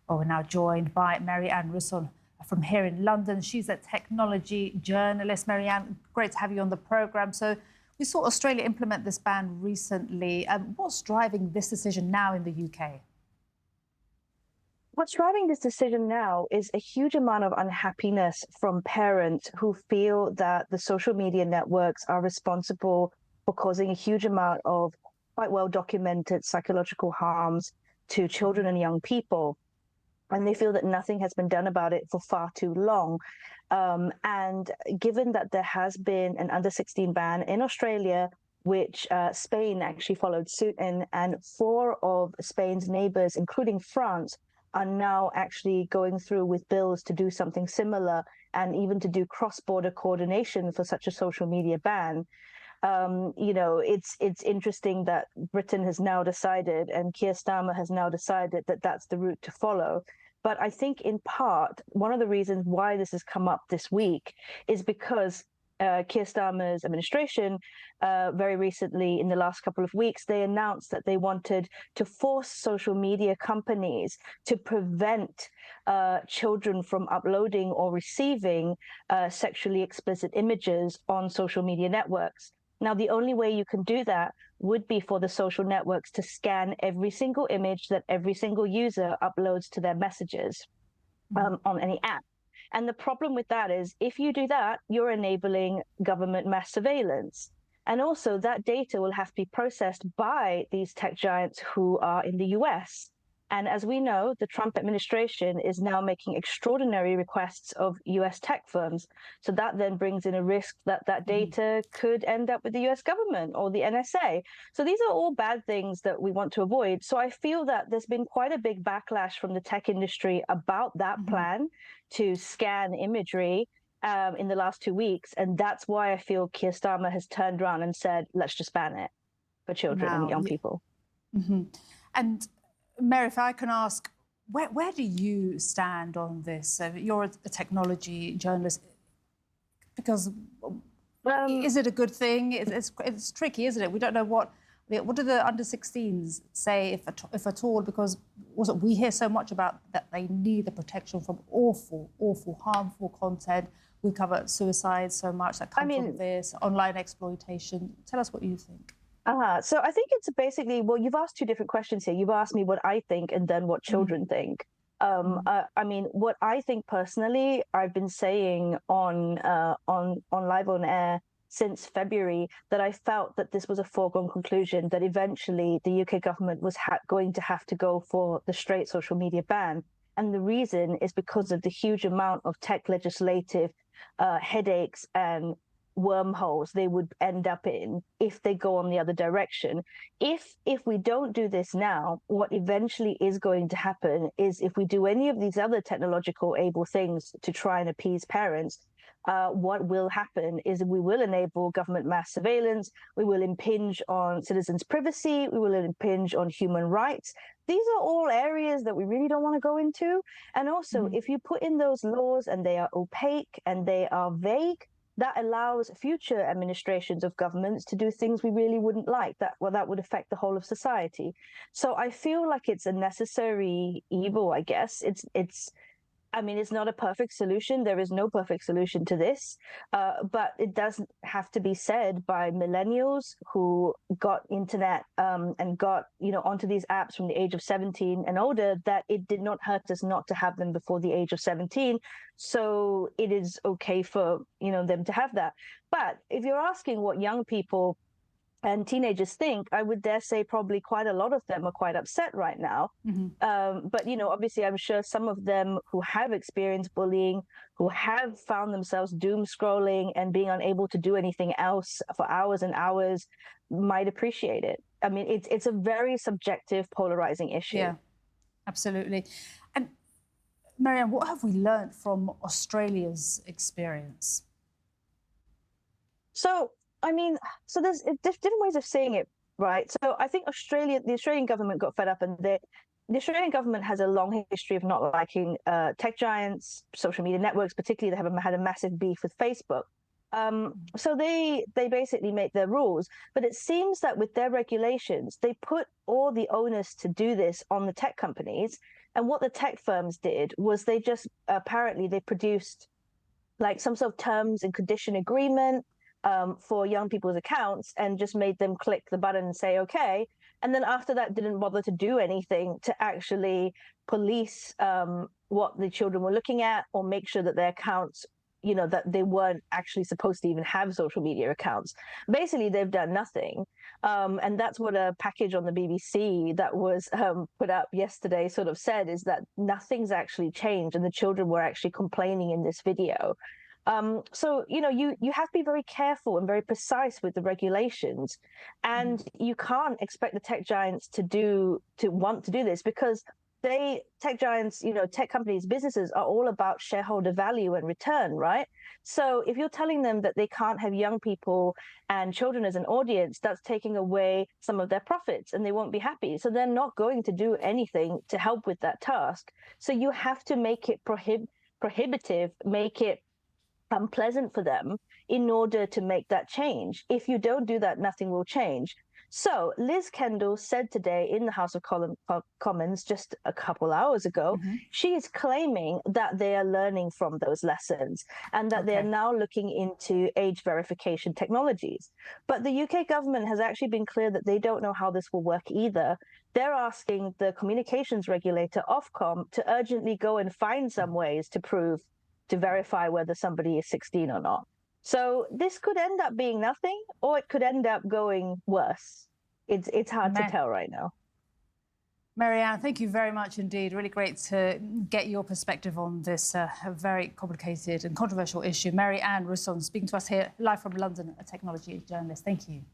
Well, we're now joined by Marianne Russon from here in London. She's a technology journalist. Marianne, great to have you on the programme. So we saw Australia implement this ban recently. What's driving this decision now in the UK? What's driving this decision now is a huge amount of unhappiness from parents who feel that the social media networks are responsible for causing a huge amount of quite well-documented psychological harms to children and young people. And they feel that nothing has been done about it for far too long. And given that there has been an under-16 ban in Australia, which Spain actually followed suit in, and 4 of Spain's neighbors, including France, are now actually going through with bills to do something similar and even to do cross-border coordination for such a social media ban. You know, it's interesting that Britain has now decided, and Kier Starmer has now decided, that that's the route to follow. But I think in part, one of the reasons why this has come up this week is because Kier Starmer's administration very recently, in the last couple of weeks, they announced that they wanted to force social media companies to prevent children from uploading or receiving sexually explicit images on social media networks. Now, the only way you can do that would be for the social networks to scan every single image that every single user uploads to their messages on any app. And the problem with that is, if you do that, you're enabling government mass surveillance. And also that data will have to be processed by these tech giants who are in the US. And as we know, the Trump administration is now making extraordinary requests of US tech firms. So that then brings in a risk that that data could end up with the US government or the NSA. So these are all bad things that we want to avoid. So I feel that there's been quite a big backlash from the tech industry about that plan to scan imagery in the last 2 weeks. And that's why I feel Kier Starmer has turned around and said, let's just ban it for children and young people. And Mary, if I can ask, where do you stand on this? You're a technology journalist. Because is it a good thing? It's tricky, isn't it? We don't know what do the under-16s say, if at all? Because we hear so much about that they need the protection from awful, harmful content. We cover suicide so much that comes from this, online exploitation. Tell us what you think. So I think it's basically, well, you've asked 2 different questions here. You've asked me what I think and then what children think. I mean, what I think personally, I've been saying on live on air since February, that I felt that this was a foregone conclusion, that eventually the UK government was going to have to go for the straight social media ban. And the reason is because of the huge amount of tech legislative headaches and wormholes they would end up in if they go on the other direction. If we don't do this now, what eventually is going to happen is, if we do any of these other technological able things to try and appease parents, what will happen is we will enable government mass surveillance, we will impinge on citizens' privacy, we will impinge on human rights. These are all areas that we really don't want to go into. And also, if you put in those laws and they are opaque and they are vague, that allows future administrations of governments to do things we really wouldn't like, that would affect the whole of society. So I feel like it's a necessary evil, I guess. I mean, it's not a perfect solution. There is no perfect solution to this, but it does have to be said by millennials who got internet and got, onto these apps from the age of 17 and older, that it did not hurt us not to have them before the age of 17. So it is okay for, them to have that. But if you're asking what young people and teenagers think, I would dare say probably quite a lot of them are quite upset right now. But, obviously, I'm sure some of them who have experienced bullying, who have found themselves doom scrolling and being unable to do anything else for hours and hours, might appreciate it. I mean, it's a very subjective, polarizing issue. Yeah, absolutely. And Marianne, what have we learned from Australia's experience? So there's different ways of saying it, right? So I think the Australian government got fed up, and the Australian government has a long history of not liking tech giants, social media networks, particularly. They have had a massive beef with Facebook. So they basically make their rules, but it seems that with their regulations, they put all the onus to do this on the tech companies. And what the tech firms did was they just apparently they produced like some sort of terms and condition agreement for young people's accounts and just made them click the button and say okay. And then after that, didn't bother to do anything to actually police what the children were looking at or make sure that their accounts, you know, that they weren't actually supposed to even have social media accounts. Basically, they've done nothing. And that's what a package on the BBC that was put up yesterday sort of said, is that nothing's actually changed and the children were actually complaining in this video. So, you know, you have to be very careful and very precise with the regulations. And you can't expect the tech giants to want to do this, because tech giants, you know, tech companies, businesses are all about shareholder value and return, right? So if you're telling them that they can't have young people and children as an audience, that's taking away some of their profits and they won't be happy. So they're not going to do anything to help with that task. So you have to make it prohibitive, make it unpleasant for them in order to make that change. If you don't do that, nothing will change. So Liz Kendall said today in the House of Commons just a couple hours ago, she is claiming that they are learning from those lessons and that they are now looking into age verification technologies. But the UK government has actually been clear that they don't know how this will work either. They're asking the communications regulator, Ofcom, to urgently go and find some ways to verify whether somebody is 16 or not. So this could end up being nothing, or it could end up going worse. It's hard to tell right now. Mary-Ann, thank you very much indeed. Really great to get your perspective on this a very complicated and controversial issue. Mary-Ann Russon speaking to us here live from London, a technology journalist. Thank you.